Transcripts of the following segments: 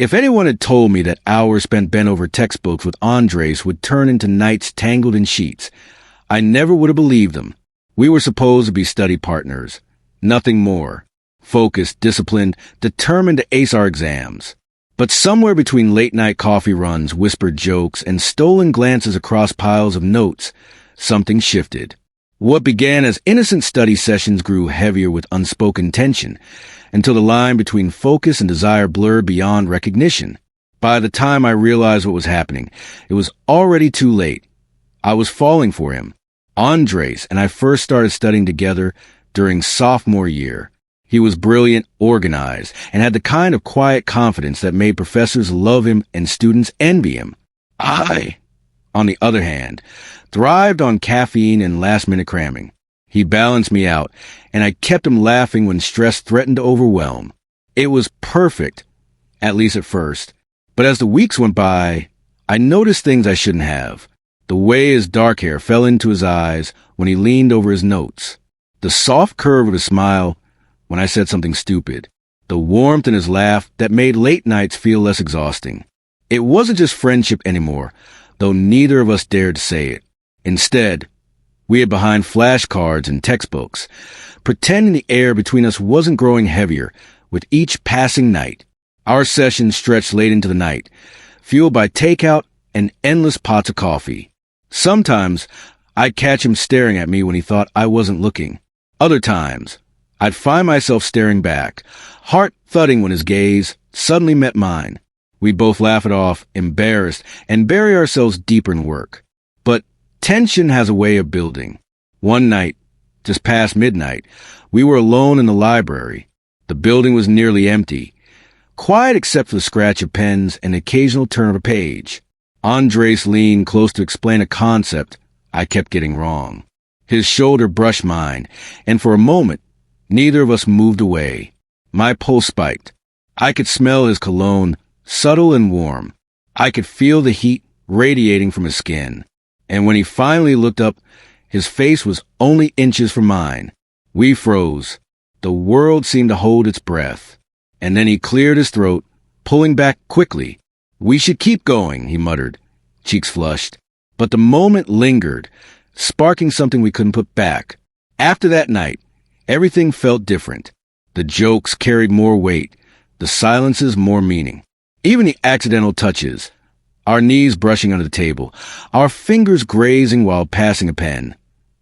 If anyone had told me that hours spent bent over textbooks with Andres would turn into nights tangled in sheets, I never would have believed them. We were supposed to be study partners. Nothing more. Focused, disciplined, determined to ace our exams. But somewhere between late-night coffee runs, whispered jokes, and stolen glances across piles of notes, something shifted. What began as innocent study sessions grew heavier with unspoken tension, until the line between focus and desire blurred beyond recognition. By the time I realized what was happening, it was already too late. I was falling for him. Andres and I first started studying together during sophomore year. He was brilliant, organized, and had the kind of quiet confidence that made professors love him and students envy him. I, on the other hand, thrived on caffeine and last-minute cramming. He balanced me out, and I kept him laughing when stress threatened to overwhelm. It was perfect, at least at first. But as the weeks went by, I noticed things I shouldn't have. The way his dark hair fell into his eyes when he leaned over his notes. The soft curve of his smile when I said something stupid. The warmth in his laugh that made late nights feel less exhausting. It wasn't just friendship anymore, though neither of us dared to say it. Instead, we hid behind flashcards and textbooks, pretending the air between us wasn't growing heavier with each passing night. Our sessions stretched late into the night, fueled by takeout and endless pots of coffee. Sometimes, I'd catch him staring at me when he thought I wasn't looking. Other times, I'd find myself staring back, heart thudding when his gaze suddenly met mine. We'd both laugh it off, embarrassed, and bury ourselves deeper in work. But tension has a way of building. One night, just past midnight, we were alone in the library. The building was nearly empty, quiet except for the scratch of pens and occasional turn of a page. Andres leaned close to explain a concept I kept getting wrong. His shoulder brushed mine, and for a moment, neither of us moved away. My pulse spiked. I could smell his cologne, subtle and warm. I could feel the heat radiating from his skin. And when he finally looked up, his face was only inches from mine. We froze. The world seemed to hold its breath. And then he cleared his throat, pulling back quickly. "We should keep going," he muttered, cheeks flushed. But the moment lingered, sparking something we couldn't put back. After that night, everything felt different. The jokes carried more weight, the silences more meaning. Even the accidental touches, our knees brushing under the table, our fingers grazing while passing a pen,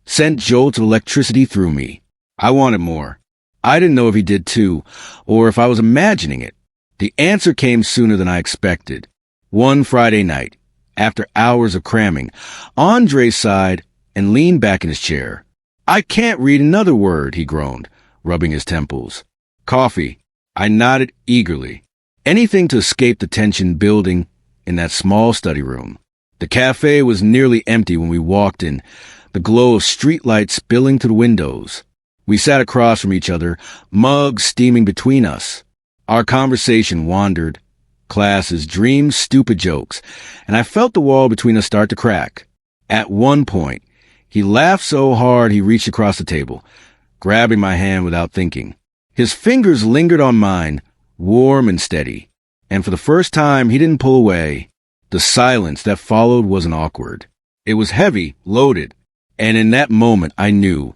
sent jolts of electricity through me. I wanted more. I didn't know if he did too, or if I was imagining it. The answer came sooner than I expected. One Friday night, after hours of cramming, Andres sighed and leaned back in his chair. "I can't read another word," he groaned, rubbing his temples. "Coffee." I nodded eagerly. Anything to escape the tension building in that small study room. The cafe was nearly empty when we walked in, the glow of streetlights spilling through the windows. We sat across from each other, mugs steaming between us. Our conversation wandered. Classes, dreams, stupid jokes, and I felt the wall between us start to crack. At one point, he laughed so hard he reached across the table, grabbing my hand without thinking. His fingers lingered on mine, warm and steady, and for the first time he didn't pull away. The silence that followed wasn't awkward. It was heavy, loaded, and in that moment I knew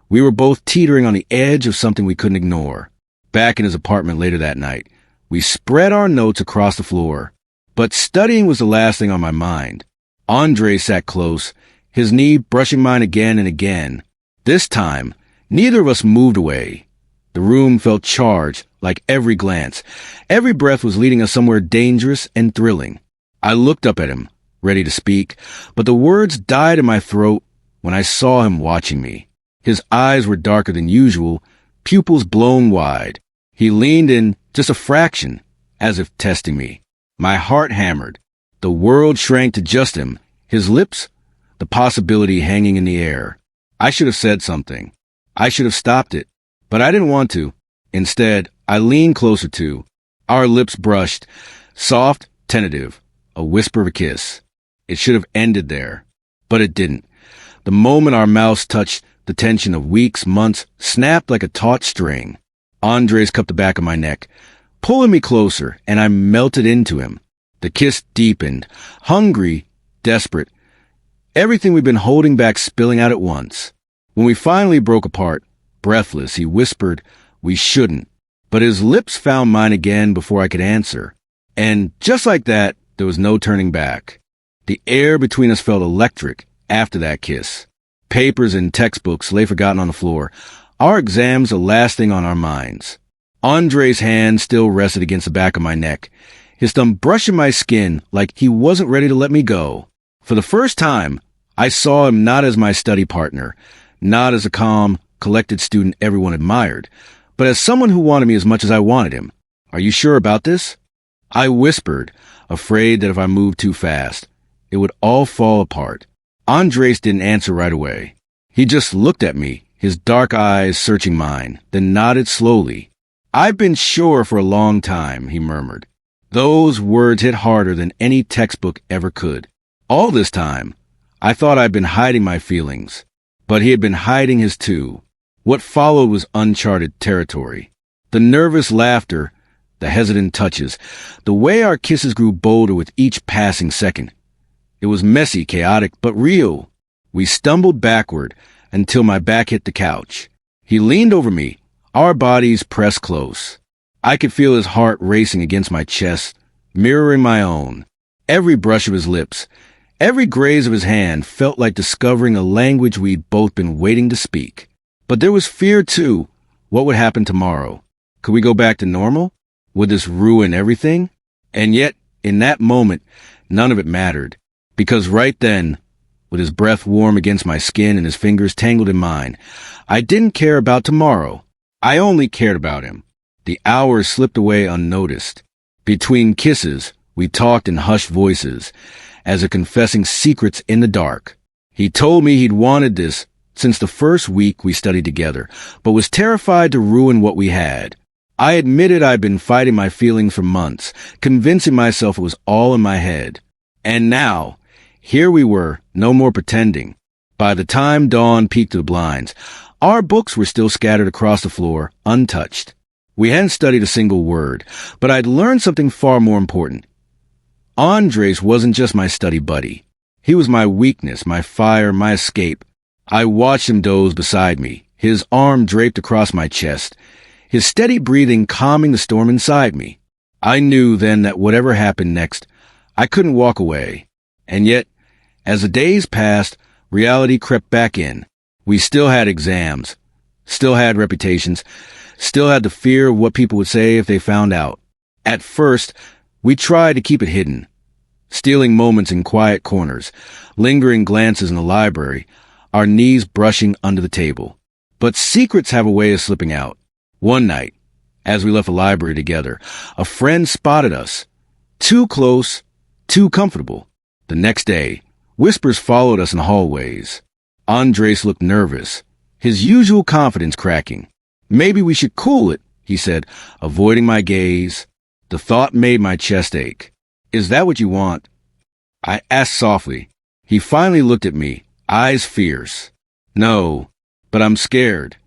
we were both teetering on the edge of something we couldn't ignore. Back in his apartment later that night, we spread our notes across the floor, but studying was the last thing on my mind. Andre sat close, his knee brushing mine again and again. This time, neither of us moved away. The room felt charged, like every glance. Every breath was leading us somewhere dangerous and thrilling. I looked up at him, ready to speak, but the words died in my throat when I saw him watching me. His eyes were darker than usual, pupils blown wide. He leaned in just a fraction, as if testing me. My heart hammered. The world shrank to just him, his lips, the possibility hanging in the air. I should have said something. I should have stopped it, but I didn't want to. Instead, I leaned closer to. Our lips brushed, soft, tentative, a whisper of a kiss. It should have ended there, but it didn't. The moment our mouths touched, the tension of weeks, months, snapped like a taut string. Andres cupped the back of my neck, pulling me closer, and I melted into him. The kiss deepened, hungry, desperate, everything we'd been holding back spilling out at once. When we finally broke apart, breathless, he whispered, "We shouldn't." But his lips found mine again before I could answer. And just like that, there was no turning back. The air between us felt electric after that kiss. Papers and textbooks lay forgotten on the floor. Our exams the last thing on our minds. Andre's hand still rested against the back of my neck, his thumb brushing my skin like he wasn't ready to let me go. For the first time, I saw him not as my study partner, not as a calm, collected student everyone admired, but as someone who wanted me as much as I wanted him. "Are you sure about this?" I whispered, afraid that if I moved too fast, it would all fall apart. Andres didn't answer right away. He just looked at me, his dark eyes searching mine, then nodded slowly. "I've been sure for a long time," he murmured. Those words hit harder than any textbook ever could. All this time, I thought I'd been hiding my feelings, but he had been hiding his too. What followed was uncharted territory. The nervous laughter, the hesitant touches, the way our kisses grew bolder with each passing second. It was messy, chaotic, but real. We stumbled backward until my back hit the couch. He leaned over me, our bodies pressed close. I could feel his heart racing against my chest, mirroring my own. Every brush of his lips, every graze of his hand felt like discovering a language we'd both been waiting to speak. But there was fear, too. What would happen tomorrow? Could we go back to normal? Would this ruin everything? And yet, in that moment, none of it mattered. Because right then, with his breath warm against my skin and his fingers tangled in mine, I didn't care about tomorrow. I only cared about him. The hours slipped away unnoticed. Between kisses, we talked in hushed voices, as if confessing secrets in the dark. He told me he'd wanted this since the first week we studied together, but was terrified to ruin what we had. I admitted I'd been fighting my feelings for months, convincing myself it was all in my head. And now, here we were, no more pretending. By the time dawn peeked through the blinds, our books were still scattered across the floor, untouched. We hadn't studied a single word, but I'd learned something far more important. Andres wasn't just my study buddy. He was my weakness, my fire, my escape. I watched him doze beside me, his arm draped across my chest, his steady breathing calming the storm inside me. I knew then that whatever happened next, I couldn't walk away. And yet, as the days passed, reality crept back in. We still had exams, still had reputations, still had the fear of what people would say if they found out. At first, we tried to keep it hidden, stealing moments in quiet corners, lingering glances in the library, our knees brushing under the table. But secrets have a way of slipping out. One night, as we left the library together, a friend spotted us. Too close, too comfortable. The next day, whispers followed us in the hallways. Andres looked nervous, his usual confidence cracking. "Maybe we should cool it," he said, avoiding my gaze. The thought made my chest ache. "Is that what you want?" I asked softly. He finally looked at me, eyes fierce. "No, but I'm scared."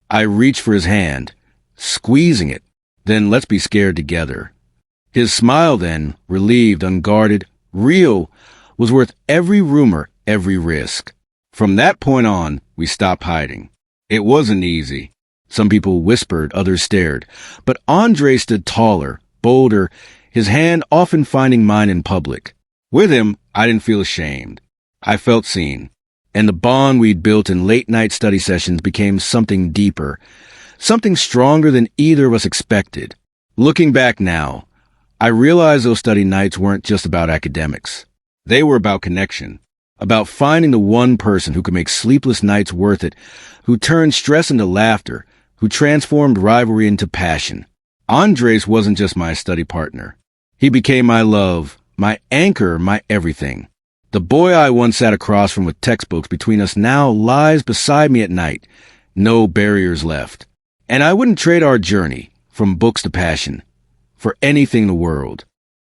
I reached for his hand, squeezing it. "Then let's be scared together." His smile then, relieved, unguarded, real, was worth every rumor, every risk. From that point on, we stopped hiding. It wasn't easy. Some people whispered, others stared. But Andre stood taller, bolder, his hand often finding mine in public. With him, I didn't feel ashamed. I felt seen. And the bond we'd built in late-night study sessions became something deeper, something stronger than either of us expected. Looking back now, I realized those study nights weren't just about academics. They were about connection, about finding the one person who could make sleepless nights worth it, who turned stress into laughter, who transformed rivalry into passion. Andres wasn't just my study partner. He became my love, my anchor, my everything. The boy I once sat across from with textbooks between us now lies beside me at night. No barriers left. And I wouldn't trade our journey, from books to passion, for anything in the world.